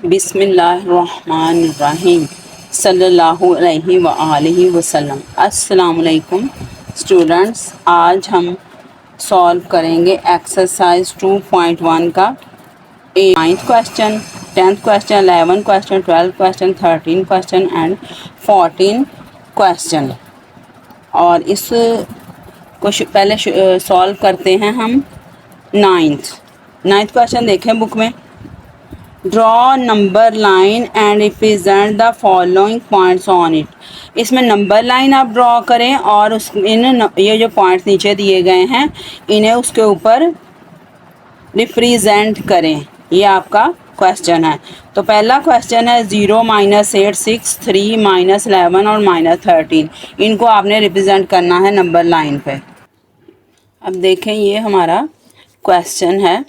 बिस्मिल्लाहिर्रहमानिर्रहीम सल्लल्लाहु अलैहि व आलिहि वसल्लम। अस्सलाम वालेकुम स्टूडेंट्स, आज हम सॉल्व करेंगे एक्सरसाइज 2.1 का 9th question, 10th question, 11th question, 12th question, 13th question and 14th question. और इस को पहले सॉल्व करते हैं हम नाइन्थ क्वेश्चन। देखें बुक में, draw number line and represent the following points on it. इसमें नंबर लाइन आप ड्रॉ करें और ये जो पॉइंट्स नीचे दिए गए हैं इन्हें उसके ऊपर रिप्रेजेंट करें। ये आपका क्वेश्चन है। तो पहला क्वेश्चन है 0, -8, 6, 3, -11 और -13। इनको आपने रिप्रेजेंट करना है नंबर लाइन पे। अब देखें, ये हमारा क्वेश्चन है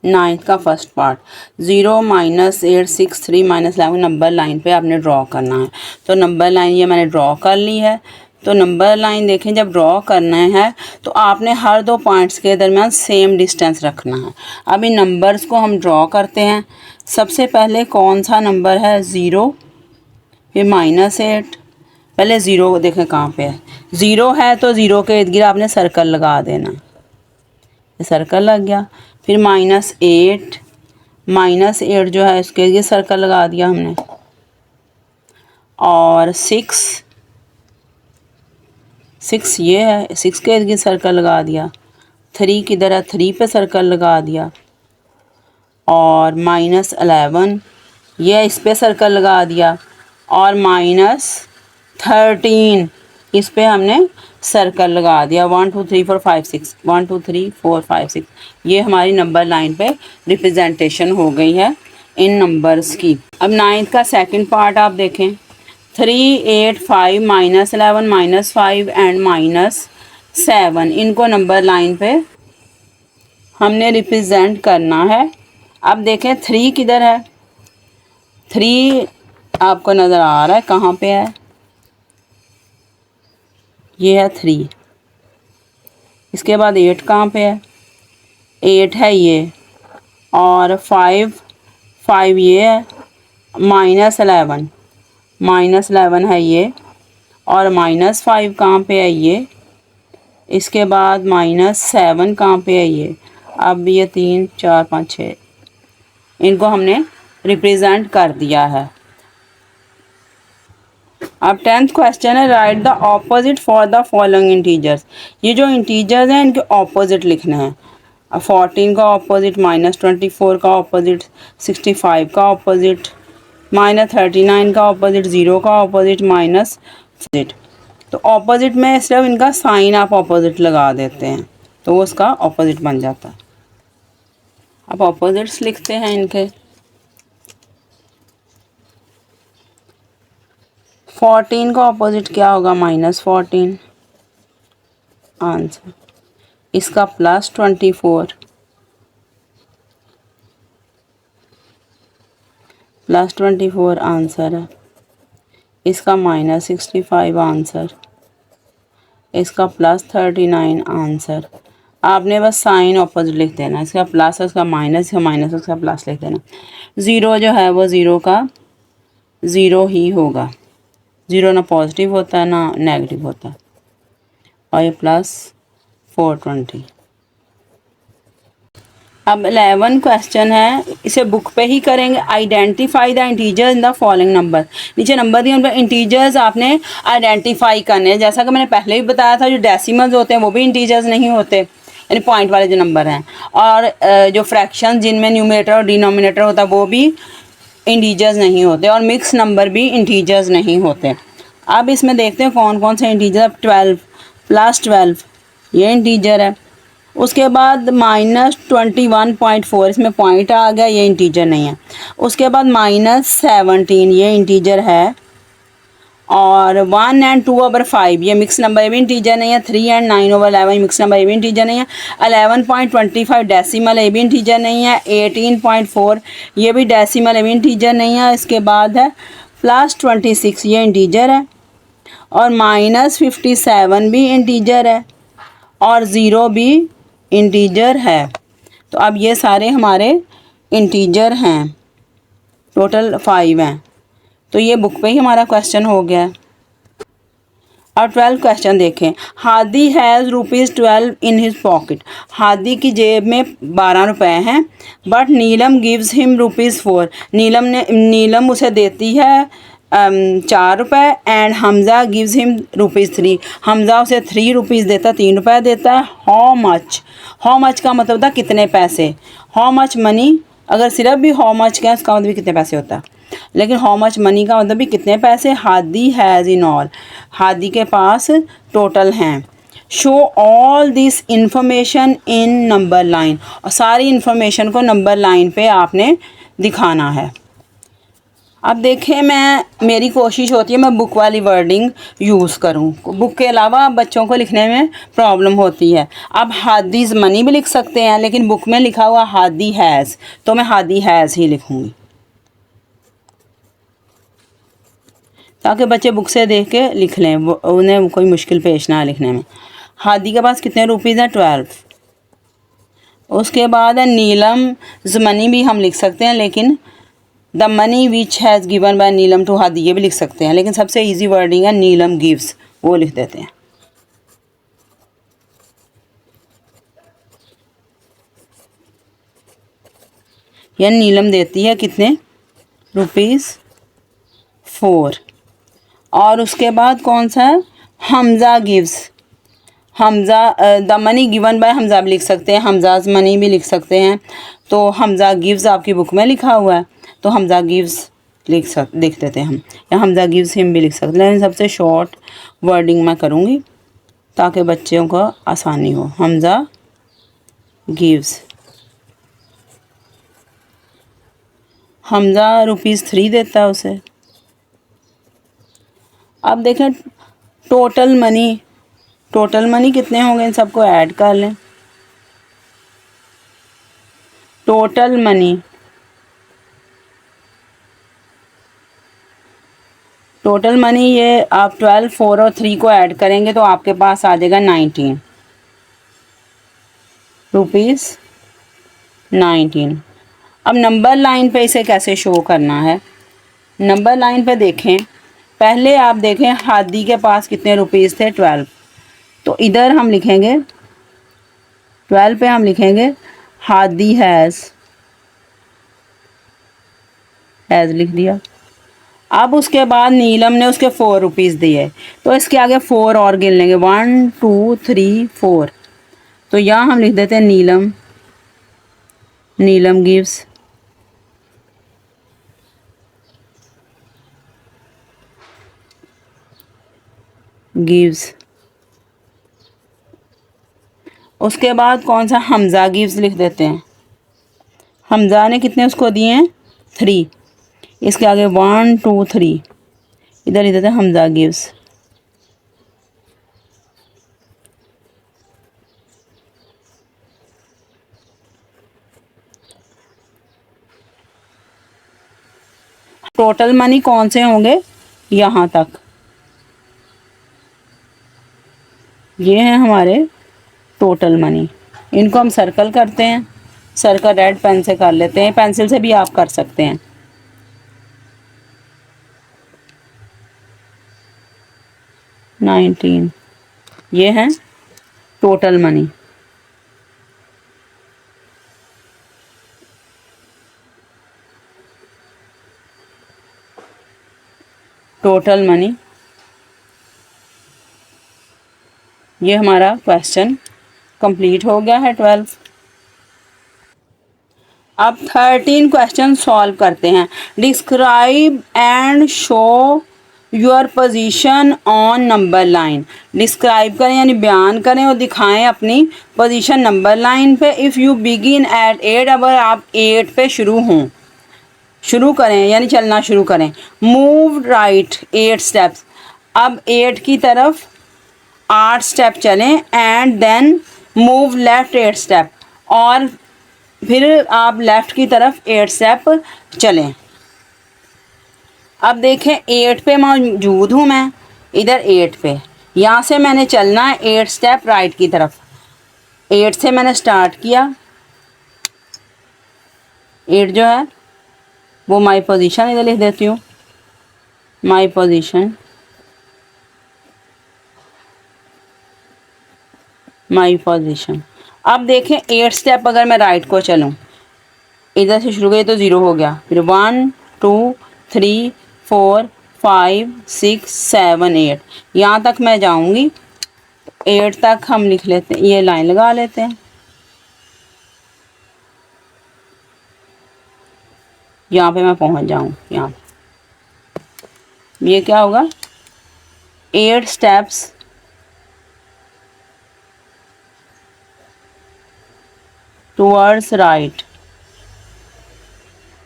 9th का फर्स्ट पार्ट। 0, -8, 6, 3, -11 नंबर लाइन पे आपने ड्रॉ करना है। तो नंबर लाइन ये मैंने ड्रॉ कर ली है। तो नंबर लाइन देखें, जब ड्रॉ करना है तो आपने हर दो पॉइंट्स के दरमियान सेम डिस्टेंस रखना है। अब इन नंबर्स को हम ड्रॉ करते हैं। सबसे पहले कौन सा नंबर है? 0, फिर -8। पहले 0 देखें कहाँ पे है। 0 है तो 0 के इर्द गिर्द आपने सर्कल लगा देना। ये सर्कल लग गया। फिर -8, -8 जो है इसके लिए सर्कल लगा दिया हमने। और 6 ये है, 6 के इर्द गिर्द सर्कल लगा दिया। 3 किधर है? 3 पे सर्कल लगा दिया। और -11 ये इस पे सर्कल लगा दिया। और -13 इस पे हमने सर्कल लगा दिया। 1 2 3 4 5 6 1 2 3 4 5 6। ये हमारी नंबर लाइन पे रिप्रेजेंटेशन हो गई है इन नंबर्स की। अब 9th का सेकंड पार्ट आप देखें। 3, 8, 5, -11, -5 एंड -7 इनको नंबर लाइन पे हमने रिप्रेजेंट करना है। अब देखें 3 किधर है? 3 आपको नज़र आ रहा है कहाँ पे है? ये है 3। इसके बाद 8 कहाँ पे है? 8 है ये। और 5 ये है। -11 है ये। और -5 कहाँ पे है? ये। इसके बाद -7 कहाँ पे है? ये। अब ये 3 4 5 6 इनको हमने रिप्रेजेंट कर दिया है। अब 10th क्वेश्चन है, right the opposite for the following integers. ये जो इंटीजर्स हैं इनके ऑपोजिट लिखने हैं। 14 का ऑपोजिट, -24 का ऑपोजिट, 65 का ऑपोजिट, -39 का ऑपोजिट, 0 का ऑपोजिट, -ऑपोजिट। तो ऑपोजिट में सिर्फ इनका साइन आप ऑपोजिट लगा देते हैं तो वो उसका ऑपोजिट बन जाता है। अब ऑपोजिट्स लिखते हैं इनके। 14 का ऑपोजिट क्या होगा? -14 आंसर। इसका +24, +24 आंसर है। इसका -65 आंसर। इसका +39 आंसर। आपने बस साइन ऑपोजिट लिख देना। इसका प्लस, इसका माइनस, इसका माइनस, इसका प्लस लिख देना। 0 जो है वो 0 का 0 ही होगा। 0 ना पॉजिटिव होता है ना नेगेटिव होता है। और ये +420। अब 11 क्वेश्चन है, इसे बुक पे ही करेंगे। Identify the integers in the following number. नीचे नंबर दिए, उन पर इंटीजर्स आपने आइडेंटिफाई करने हैं। जैसा कि मैंने पहले भी बताया था, जो डेसिमल्स होते हैं वो भी इंटीजर्स नहीं होते, यानी पॉइंट वाले जो नंबर हैं। और जो फ्रैक्शन जिनमें न्यूमरेटर और डिनोमिनेटर होता है वो भी इंटीजर्स नहीं होते। और मिक्स नंबर भी इंटीजर्स नहीं होते। अब इसमें देखते हैं कौन कौन से इंटीजर। 12 +12 ये इंटीजर है। उसके बाद -21.4 इसमें पॉइंट आ गया, ये इंटीजर नहीं है। उसके बाद -17 ये इंटीजर है। और 1 और 2/5 ये मिक्स नंबर, ये भी इंटीजर नहीं है। 3 और 9/11 मिक्स नंबर, ये भी इंटीजर नहीं है। 11.25 डेसिमल, ये भी इंटीजर नहीं है। 18.4 ये भी डेसिमल, ये भी इंटीजर नहीं है। इसके बाद है +26 ये इंटीजर है। और -57 भी इंटीजर है। और 0 भी इंटीजर है। तो अब ये सारे हमारे इंटीजर हैं। टोटल 5 हैं। तो ये बुक पे ही हमारा क्वेश्चन हो गया है। और 12 क्वेश्चन देखें। Hadi has ₹12 in his pocket. Hadi की जेब में 12 रुपए हैं। But Neelam gives him ₹4। नीलम उसे देती है 4 रुपए। And Hamza gives him ₹3। Hamza उसे 3 रुपीज़ देता, 3 रुपए देता है। हाउ मच का मतलब था कितने पैसे। हाउ मच मनी, अगर सिर्फ भी हाउ मच का उसका मतलब भी कितने पैसे होता है, लेकिन हाउ मच मनी का मतलब भी कितने पैसे। Hadi has in all, Hadi के पास टोटल हैं। Show all this information in number line, और सारी इंफॉर्मेशन को नंबर लाइन पे आपने दिखाना है। अब देखें, मेरी कोशिश होती है मैं बुक वाली वर्डिंग यूज़ करूं। बुक के अलावा बच्चों को लिखने में प्रॉब्लम होती है। अब हादीज़ मनी भी लिख सकते हैं, लेकिन बुक में लिखा हुआ हादी हैज़, तो मैं हादी हैज़ ही लिखूंगी ताकि बच्चे बुक से देख के लिख लें, उन्हें कोई मुश्किल पेश ना लिखने में। हादी के पास कितने रुपीज़ हैं? 12। उसके बाद है नीलम मनी भी हम लिख सकते हैं, लेकिन the money which has given by Neelam to Hadi ये भी लिख सकते हैं, लेकिन सबसे ईजी वर्डिंग है नीलम गिव्स, वो लिख देते हैं। यह नीलम देती है कितने? ₹4। और उसके बाद कौन सा है? Hamza gives. Hamza the money given by Hamza भी लिख सकते हैं, हमज़ाज मनी भी लिख सकते हैं। तो हमज़ा गिव्स आपकी बुक में लिखा हुआ है, तो हमज़ा गिव्स लिख देते हैं हम, या हमज़ा गिव्स हिम भी लिख सकते हैं, लेकिन सबसे शॉर्ट वर्डिंग मैं करूँगी ताकि बच्चों को आसानी हो। हमज़ा गिव्स, हमज़ा ₹3 देता है उसे। अब देखें टोटल मनी कितने होंगे, इन सबको ऐड कर लें। टोटल मनी ये आप 12, 4 और 3 को ऐड करेंगे तो आपके पास आ जाएगा 19 रुपीज़ 19। अब नंबर लाइन पे इसे कैसे शो करना है? नंबर लाइन पे देखें, पहले आप देखें हादी के पास कितने रुपीज़ थे? 12। तो इधर हम लिखेंगे 12 पे हम लिखेंगे हादी हैज़ लिख दिया। अब उसके बाद नीलम ने उसके 4 रुपीज़ दिए, तो इसके आगे 4 और गिन लेंगे, 1 2 3 4। तो यहाँ हम लिख देते हैं नीलम गिव्स। उसके बाद कौन सा? हमज़ा गिव्स लिख देते हैं। हमज़ा ने कितने उसको दिए हैं? 3। इसके आगे 1 2 3 इधर लिख देते हैं हमज़ा गिव्स। टोटल मनी कौन से होंगे? यहाँ तक ये हैं हमारे टोटल मनी। इनको हम सर्कल करते हैं, सर्कल रेड पेन से कर लेते हैं, पेंसिल से भी आप कर सकते हैं। $19 ये है टोटल मनी। टोटल मनी ये हमारा क्वेश्चन कंप्लीट हो गया है 12। अब 13 क्वेश्चन सॉल्व करते हैं। Describe and show your position on number line. Describe करें यानी बयान करें और दिखाएं अपनी पोजीशन नंबर लाइन पे। इफ़ यू बिगिन एट 8, अगर आप 8 पे शुरू करें यानी चलना शुरू करें। मूव राइट 8 स्टेप्स, अब 8 की तरफ 8 स्टेप चलें। And then move left 8 step, और फिर आप लेफ़्ट की तरफ 8 स्टेप चलें। अब देखें 8 पे मौजूद हूँ मैं, इधर 8 पे, यहाँ से मैंने चलना है 8 स्टेप राइट की तरफ। 8 से मैंने स्टार्ट किया, 8 जो है वो माई पोजीशन इधर लिख देती हूँ, माई पोजीशन, माई पोजीशन। अब देखें 8 स्टेप अगर मैं राइट को चलूँ, इधर से शुरू गई तो 0 हो गया, फिर 1 2 3 4 5 6 7 8, यहाँ तक मैं जाऊँगी। 8 तक हम लिख लेते हैं, ये लाइन लगा लेते हैं, यहाँ पे मैं पहुँच जाऊँ। यहाँ ये क्या होगा, 8 स्टेप्स टूवर्ड्स राइट,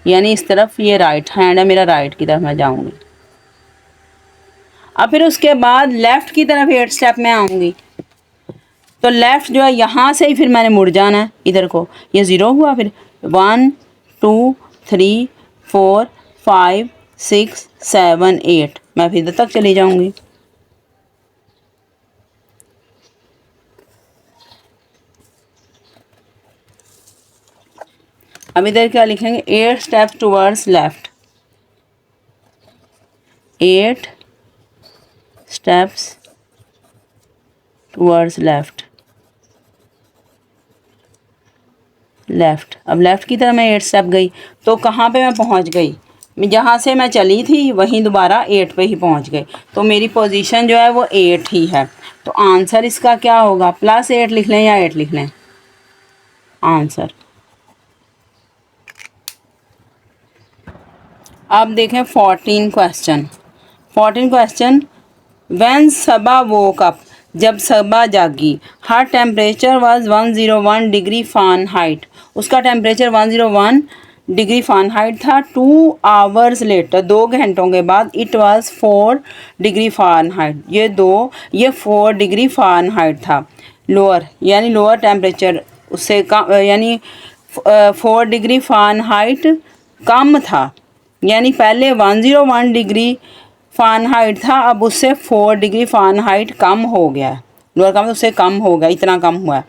यानी इस तरफ ये राइट हैंड है मेरा, राइट की तरफ मैं जाऊंगी। अब फिर उसके बाद लेफ़्ट की तरफ 8 स्टेप में आऊँगी, तो लेफ़्ट जो है यहाँ से ही फिर मैंने मुड़ जाना है इधर को, ये 0 हुआ, फिर 1 2 3 4 5 6 7 8, मैं फिर इधर तक चली जाऊँगी। अब इधर क्या लिखेंगे, 8 steps towards left, 8 steps towards left, left. अब लेफ़्ट की तरफ मैं 8 स्टेप गई तो कहाँ पे मैं पहुँच गई, जहाँ से मैं चली थी वहीं दोबारा 8 पे ही पहुँच गई, तो मेरी पोजीशन जो है वो 8 ही है। तो आंसर इसका क्या होगा, +8 लिख लें या 8 लिख लें आंसर। अब देखें 14 question. 14 question, when Saba woke up, जब सबा जागी, her temperature was 101 degree Fahrenheit, उसका टेम्परेचर 101 डिग्री फ़ारेनहाइट था। 2 आवर्स लेटर, 2 घंटों के बाद, इट वाज 4 डिग्री फ़ारेनहाइट, ये 4 डिग्री फ़ारेनहाइट था। लोअर यानी लोअर टेम्परेचर उससे कम, यानी 4 डिग्री फ़ारेनहाइट कम था, यानी पहले 101 डिग्री फ़ारेनहाइट था, अब उससे 4 डिग्री फ़ारेनहाइट कम हो गया है, लोअर का मतलब उससे कम हो गया, इतना कम हुआ है।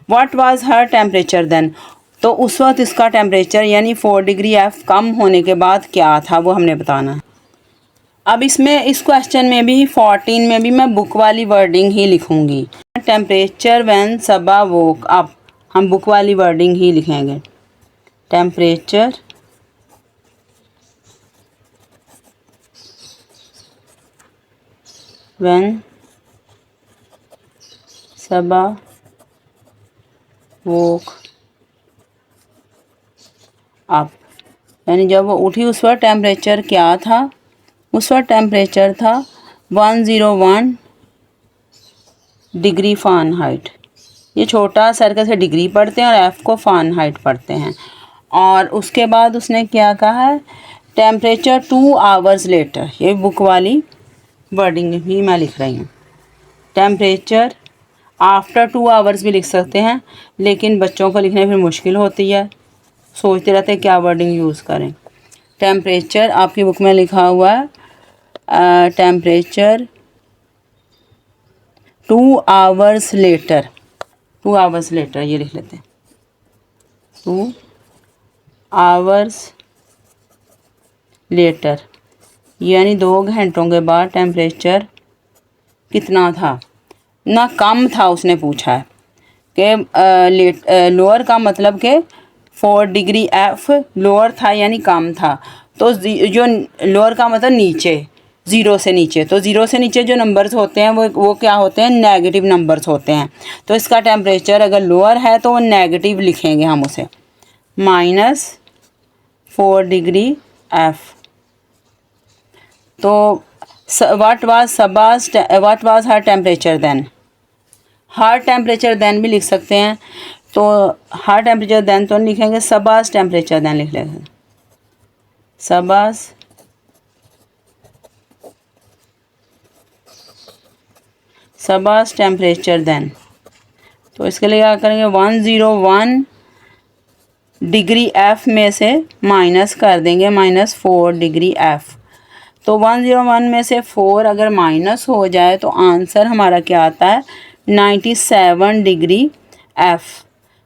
What was her temperature then, तो उस वक्त इसका टेम्परेचर यानी 4 डिग्री F कम होने के बाद क्या था वो हमने बताना है। अब इसमें इस क्वेश्चन में भी 14 में भी मैं बुक वाली वर्डिंग ही लिखूंगी। Temperature when Saba woke up, हम बुक वाली वर्डिंग ही लिखेंगे, temperature when Saba woke up, यानी जब वो उठी उस वक्त टेम्परेचर क्या था, उस वक्त टेम्परेचर था 101 डिग्री फ़ारेनहाइट। ये छोटा सर्कल से डिग्री पढ़ते हैं और एफ़ को फ़ारेनहाइट पढ़ते हैं। और उसके बाद उसने क्या कहा है, टेम्परेचर 2 आवर्स लेटर, ये बुक वाली वर्डिंग भी मैं लिख रही हूँ। टेम्परेचर आफ्टर 2 आवर्स भी लिख सकते हैं, लेकिन बच्चों को लिखने फिर मुश्किल होती है, सोचते रहते हैं क्या वर्डिंग यूज़ करें। टेम्परेचर आपकी बुक में लिखा हुआ है, temperature 2 hours later, 2 hours later ये लिख लेते हैं, 2 आवर्स लेटर, यानी 2 घंटों के बाद टेम्परेचर कितना था, ना कम था उसने पूछा है कि लोअर का मतलब कि 4 डिग्री F लोअर था यानी कम था, तो जो लोअर का मतलब नीचे, 0 से नीचे, तो 0 से नीचे जो नंबर्स होते हैं वो क्या होते हैं, नेगेटिव नंबर्स होते हैं। तो इसका टेम्परेचर अगर लोअर है तो वो नेगेटिव लिखेंगे हम उसे, -4 डिग्री F। तो what was her temperature then, her temperature then भी लिख सकते हैं, तो हर टेम्परेचर देन तो नहीं लिखेंगे, सबास टेम्परेचर देन लिख लेंगे, सबास टेम्परेचर देन। तो इसके लिए क्या करेंगे, 101 डिग्री F में से माइनस कर देंगे, -4 डिग्री F। तो 101 में से 4 अगर माइनस हो जाए तो आंसर हमारा क्या आता है, 97 डिग्री F।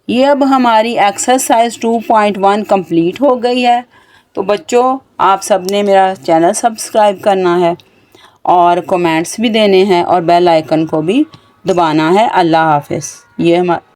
ये अब हमारी एक्सरसाइज 2.1 कंप्लीट हो गई है। तो बच्चों, आप सब ने मेरा चैनल सब्सक्राइब करना है और कमेंट्स भी देने हैं और बेल आइकन को भी दबाना है। अल्लाह हाफिज़। ये हमारा